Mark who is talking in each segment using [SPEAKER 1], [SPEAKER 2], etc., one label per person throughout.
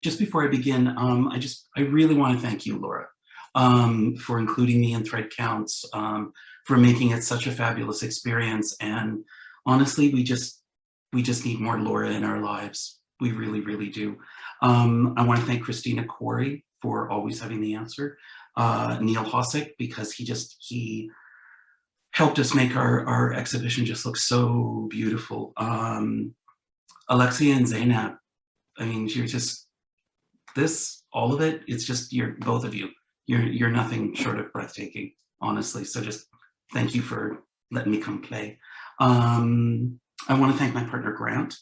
[SPEAKER 1] Just before I begin, I really want to thank you, Laura, for including me in Thread Counts, for making it such a fabulous experience. And honestly, we just need more Laura in our lives. We really, really do. I want to thank Christina Quarry for always having the answer. Neil Hosick, because he helped us make our exhibition just look so beautiful. Alexia and Zainab, I mean, you're just, all of it, it's just, both of you. You're nothing short of breathtaking, honestly. So just thank you for letting me come play. I want to thank my partner Grant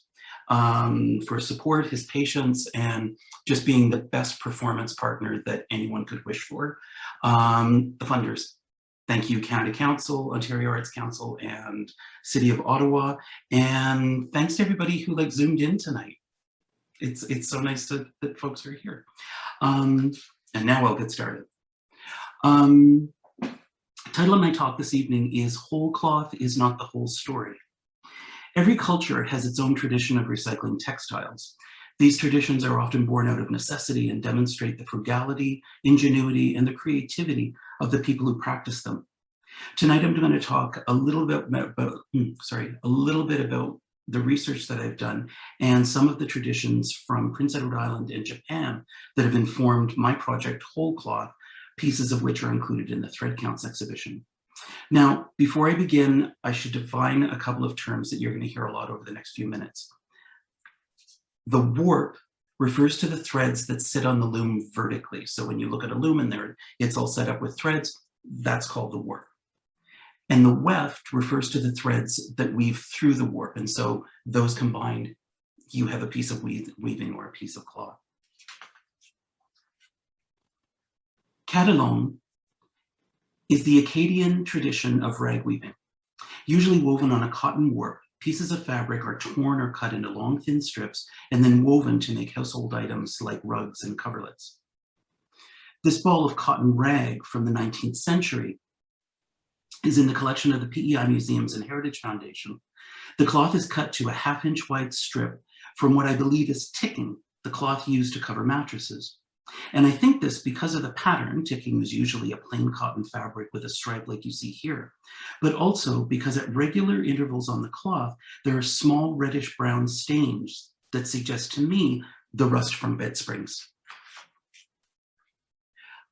[SPEAKER 1] for his support, his patience, and just being the best performance partner that anyone could wish for. The funders, thank you, Canada Council, Ontario Arts Council, and City of Ottawa. And thanks to everybody who zoomed in tonight. It's so nice that folks are here. And now I'll get started. Title of my talk this evening is Whole Cloth is Not the Whole Story. Every culture has its own tradition of recycling textiles. These traditions are often born out of necessity and demonstrate the frugality, ingenuity, and the creativity of the people who practice them. Tonight, I'm going to talk a little bit about the research that I've done and some of the traditions from Prince Edward Island and Japan that have informed my project Whole Cloth, pieces of which are included in the Thread Counts exhibition. Now, before I begin, I should define a couple of terms that you're going to hear a lot over the next few minutes. The warp refers to the threads that sit on the loom vertically. So when you look at a loom and there, it's all set up with threads, that's called the warp. And the weft refers to the threads that weave through the warp. And so those combined, you have a piece of weaving or a piece of cloth. Catalone is the Acadian tradition of rag weaving. Usually woven on a cotton warp, pieces of fabric are torn or cut into long, thin strips and then woven to make household items like rugs and coverlets. This ball of cotton rag from the 19th century is in the collection of the PEI Museums and Heritage Foundation. The cloth is cut to a 1/2 inch wide strip from what I believe is ticking, the cloth used to cover mattresses. And I think this because of the pattern. Ticking is usually a plain cotton fabric with a stripe like you see here, but also because at regular intervals on the cloth, there are small reddish brown stains that suggest to me the rust from bed springs.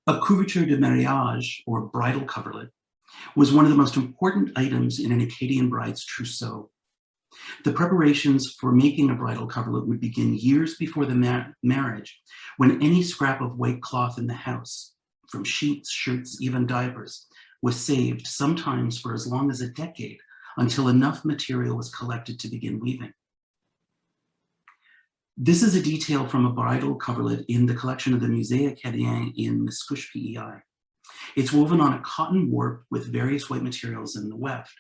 [SPEAKER 1] A couverture de mariage, or bridal coverlet, was one of the most important items in an Acadian bride's trousseau. The preparations for making a bridal coverlet would begin years before the marriage, when any scrap of white cloth in the house, from sheets, shirts, even diapers, was saved, sometimes for as long as a decade, until enough material was collected to begin weaving. This is a detail from a bridal coverlet in the collection of the Musée Acadien in Mascouche, PEI. It's woven on a cotton warp with various white materials in the weft.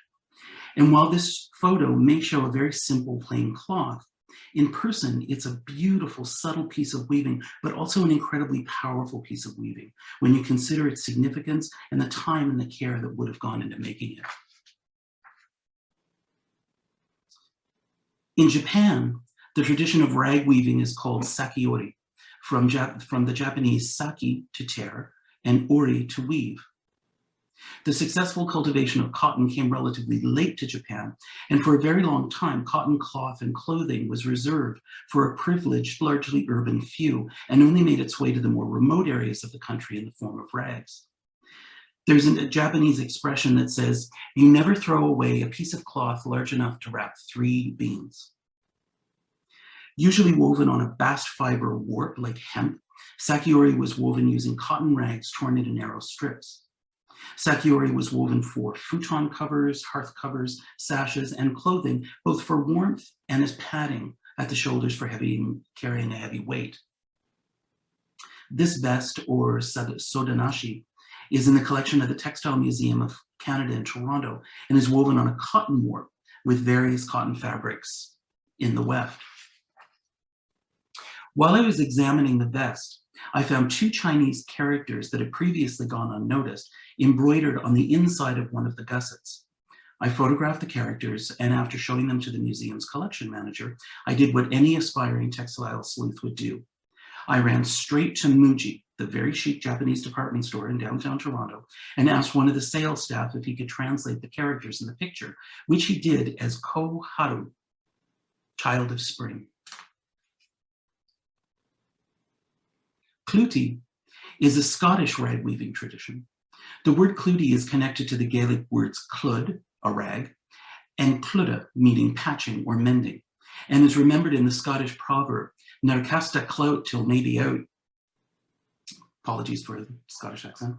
[SPEAKER 1] And while this photo may show a very simple plain cloth, in person, it's a beautiful, subtle piece of weaving, but also an incredibly powerful piece of weaving when you consider its significance and the time and the care that would have gone into making it. In Japan, the tradition of rag weaving is called sakiori, from the Japanese saki, to tear, and ori, to weave. The successful cultivation of cotton came relatively late to Japan, and for a very long time, cotton cloth and clothing was reserved for a privileged, largely urban few, and only made its way to the more remote areas of the country in the form of rags. There's a Japanese expression that says, "You never throw away a piece of cloth large enough to wrap 3 beans." Usually woven on a bast fiber warp like hemp, sakiori was woven using cotton rags torn into narrow strips. Sakiori was woven for futon covers, hearth covers, sashes, and clothing, both for warmth and as padding at the shoulders for carrying a heavy weight. This vest, or sodanashi, is in the collection of the Textile Museum of Canada in Toronto and is woven on a cotton warp with various cotton fabrics in the weft. While I was examining the vest, I found 2 Chinese characters that had previously gone unnoticed, embroidered on the inside of one of the gussets. I photographed the characters, and after showing them to the museum's collection manager, I did what any aspiring textile sleuth would do. I ran straight to Muji, the very chic Japanese department store in downtown Toronto, and asked one of the sales staff if he could translate the characters in the picture, which he did as Ko Haru, child of spring. Clúti is a Scottish rag weaving tradition. The word clúti is connected to the Gaelic words clud, a rag, and cluda, meaning patching or mending, and is remembered in the Scottish proverb, "Nar casta clout till maybe out." Apologies for the Scottish accent.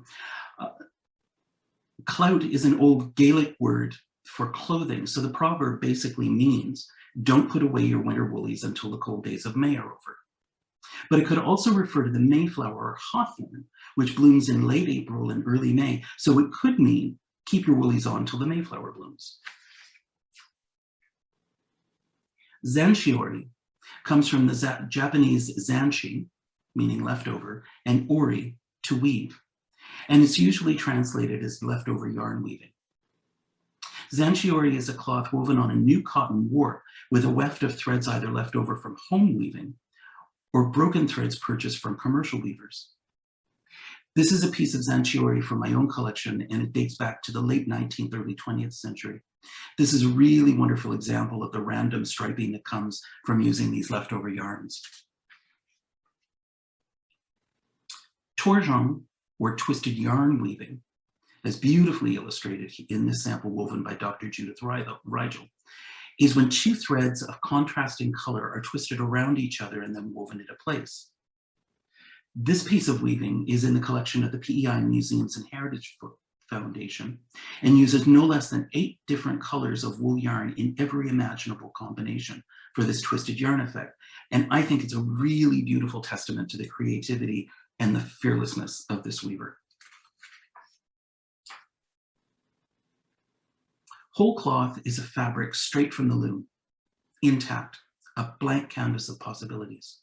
[SPEAKER 1] Clout is an old Gaelic word for clothing, so the proverb basically means, don't put away your winter woolies until the cold days of May are over. But it could also refer to the Mayflower or hawthorn, which blooms in late April and early May, so it could mean keep your woolies on till the Mayflower blooms. Zanshiori comes from the Japanese zanshi, meaning leftover, and ori, to weave, and it's usually translated as leftover yarn weaving. Zanshiori is a cloth woven on a new cotton warp with a weft of threads either left over from home weaving or broken threads purchased from commercial weavers. This is a piece of Zanshiori from my own collection, and it dates back to the late 19th, early 20th century. This is a really wonderful example of the random striping that comes from using these leftover yarns. Torjong, or twisted yarn weaving, as beautifully illustrated in this sample woven by Dr. Judith Rigel, is when two threads of contrasting color are twisted around each other and then woven into place. This piece of weaving is in the collection of the PEI Museums and Heritage Foundation and uses no less than 8 different colors of wool yarn in every imaginable combination for this twisted yarn effect. And I think it's a really beautiful testament to the creativity and the fearlessness of this weaver. Whole cloth is a fabric straight from the loom, intact, a blank canvas of possibilities.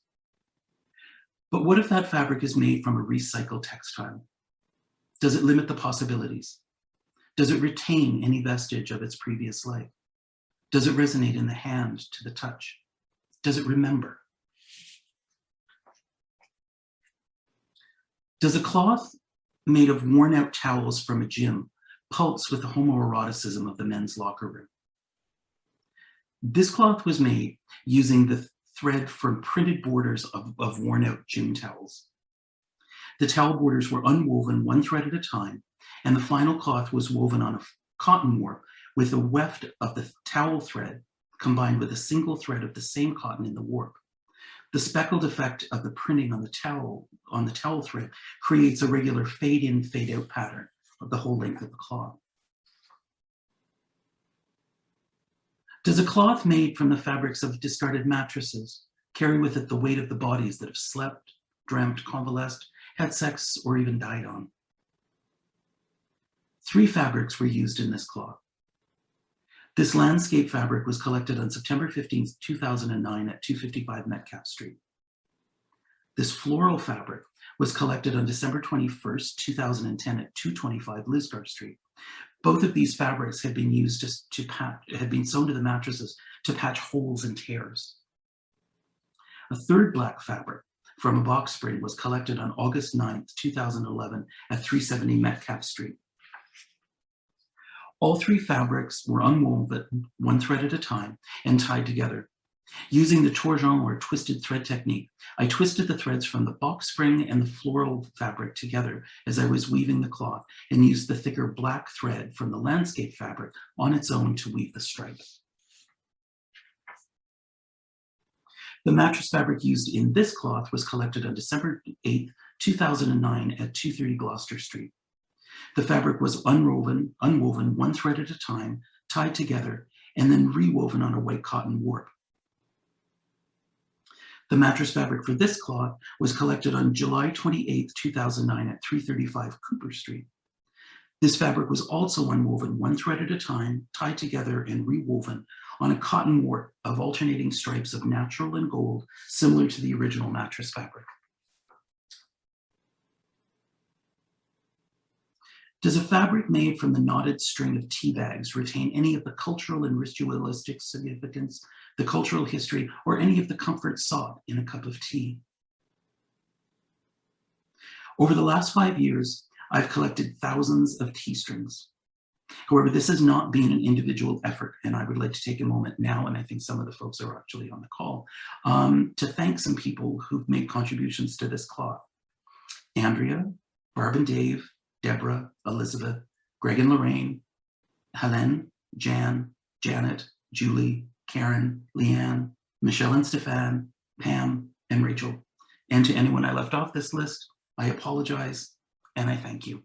[SPEAKER 1] But what if that fabric is made from a recycled textile? Does it limit the possibilities? Does it retain any vestige of its previous life? Does it resonate in the hand to the touch? Does it remember? Does a cloth made of worn out towels from a gym pulse with the homoeroticism of the men's locker room? This cloth was made using the thread from printed borders of worn out gym towels. The towel borders were unwoven one thread at a time, and the final cloth was woven on a cotton warp with a weft of the towel thread combined with a single thread of the same cotton in the warp. The speckled effect of the printing on the towel thread creates a regular fade in, fade out pattern of the whole length of the cloth. Does a cloth made from the fabrics of discarded mattresses carry with it the weight of the bodies that have slept, dreamt, convalesced, had sex, or even died on? 3 fabrics were used in this cloth. This landscape fabric was collected on September 15, 2009 at 255 Metcalfe Street. This floral fabric was collected on December 21, 2010 at 225 Lisgar Street. Both of these fabrics had been used had been sewn to the mattresses to patch holes and tears. A third black fabric from a box spring was collected on August 9, 2011 at 370 Metcalfe Street. All 3 fabrics were unwoven one thread at a time and tied together. Using the torjong or twisted thread technique, I twisted the threads from the box spring and the floral fabric together as I was weaving the cloth and used the thicker black thread from the landscape fabric on its own to weave the stripe. The mattress fabric used in this cloth was collected on December 8, 2009 at 230 Gloucester Street. The fabric was unwoven one thread at a time, tied together, and then rewoven on a white cotton warp. The mattress fabric for this cloth was collected on July 28, 2009 at 335 Cooper Street. This fabric was also unwoven one thread at a time, tied together and rewoven on a cotton warp of alternating stripes of natural and gold, similar to the original mattress fabric. Does a fabric made from the knotted string of tea bags retain any of the cultural and ritualistic significance, the cultural history, or any of the comfort sought in a cup of tea? Over the last 5 years, I've collected thousands of tea strings. However, this has not been an individual effort, and I would like to take a moment now, and I think some of the folks are actually on the call, to thank some people who've made contributions to this cloth. Andrea, Barb and Dave, Deborah, Elizabeth, Greg and Lorraine, Helen, Jan, Janet, Julie, Karen, Leanne, Michelle and Stefan, Pam, and Rachel. And to anyone I left off this list, I apologize and I thank you.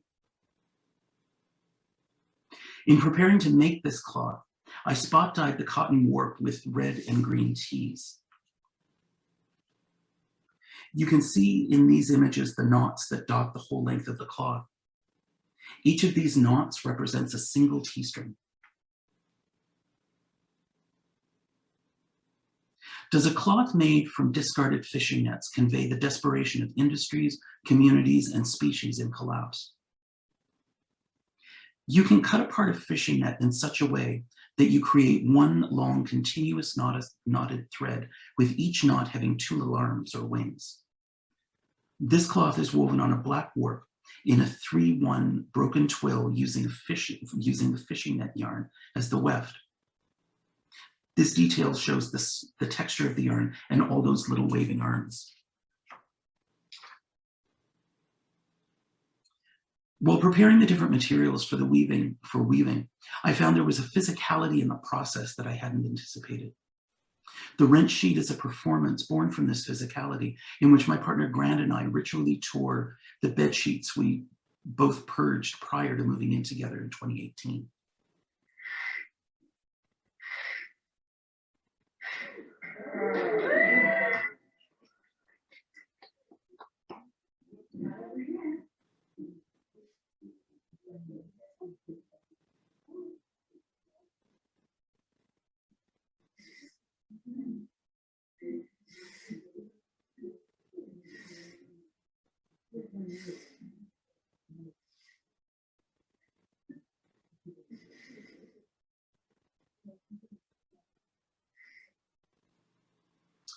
[SPEAKER 1] In preparing to make this cloth, I spot dyed the cotton warp with red and green teas. You can see in these images the knots that dot the whole length of the cloth. Each of these knots represents a single tea string. Does a cloth made from discarded fishing nets convey the desperation of industries, communities, and species in collapse? You can cut apart a fishing net in such a way that you create one long continuous knotted thread, with each knot having two little arms or wings. This cloth is woven on a black warp in a 3-1 broken twill using the fishing net yarn as the weft. This detail shows the texture of the yarn and all those little waving arms. While preparing the different materials for weaving, I found there was a physicality in the process that I hadn't anticipated. The rent sheet is a performance born from this physicality, in which my partner Grant and I ritually tore the bed sheets we both purged prior to moving in together in 2018.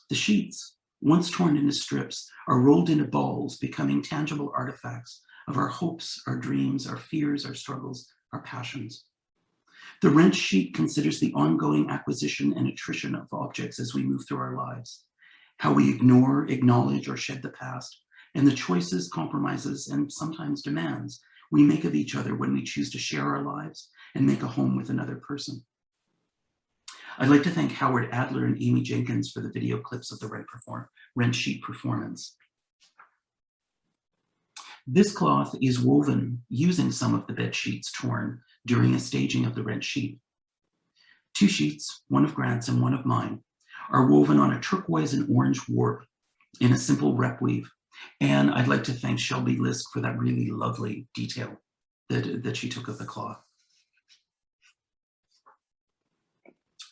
[SPEAKER 1] The sheets, once torn into strips, are rolled into balls, becoming tangible artifacts of our hopes, our dreams, our fears, our struggles, our passions. The rent sheet considers the ongoing acquisition and attrition of objects as we move through our lives, how we ignore, acknowledge, or shed the past, and the choices, compromises, and sometimes demands we make of each other when we choose to share our lives and make a home with another person. I'd like to thank Howard Adler and Amy Jenkins for the video clips of the rent sheet performance. This cloth is woven using some of the bed sheets torn during a staging of the rent sheet. 2 sheets, one of Grant's and one of mine, are woven on a turquoise and orange warp in a simple rep weave. And I'd like to thank Shelby Lisk for that really lovely detail that she took of the cloth.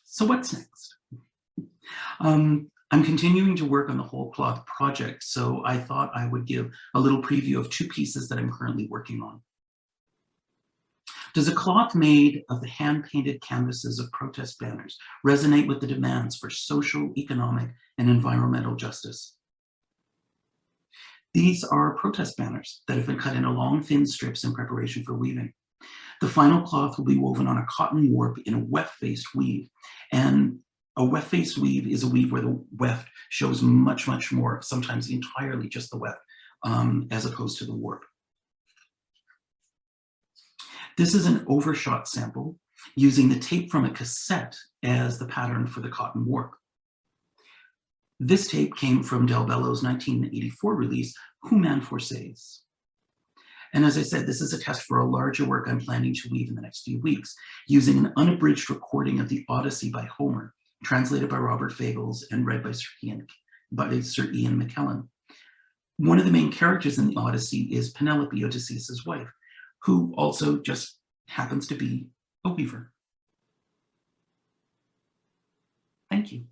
[SPEAKER 1] So what's next? I'm continuing to work on the whole cloth project, so I thought I would give a little preview of 2 pieces that I'm currently working on. Does a cloth made of the hand-painted canvases of protest banners resonate with the demands for social, economic, and environmental justice? These are protest banners that have been cut into long, thin strips in preparation for weaving. The final cloth will be woven on a cotton warp in a weft-faced weave. And a weft-faced weave is a weave where the weft shows much, much more, sometimes entirely just the weft, as opposed to the warp. This is an overshot sample using the tape from a cassette as the pattern for the cotton warp. This tape came from Del Bello's 1984 release, Who Man Forsays. And as I said, this is a test for a larger work I'm planning to weave in the next few weeks, using an unabridged recording of the Odyssey by Homer, translated by Robert Fagles and read by Sir Ian McKellen. One of the main characters in the Odyssey is Penelope, Odysseus' wife, who also just happens to be a weaver. Thank you.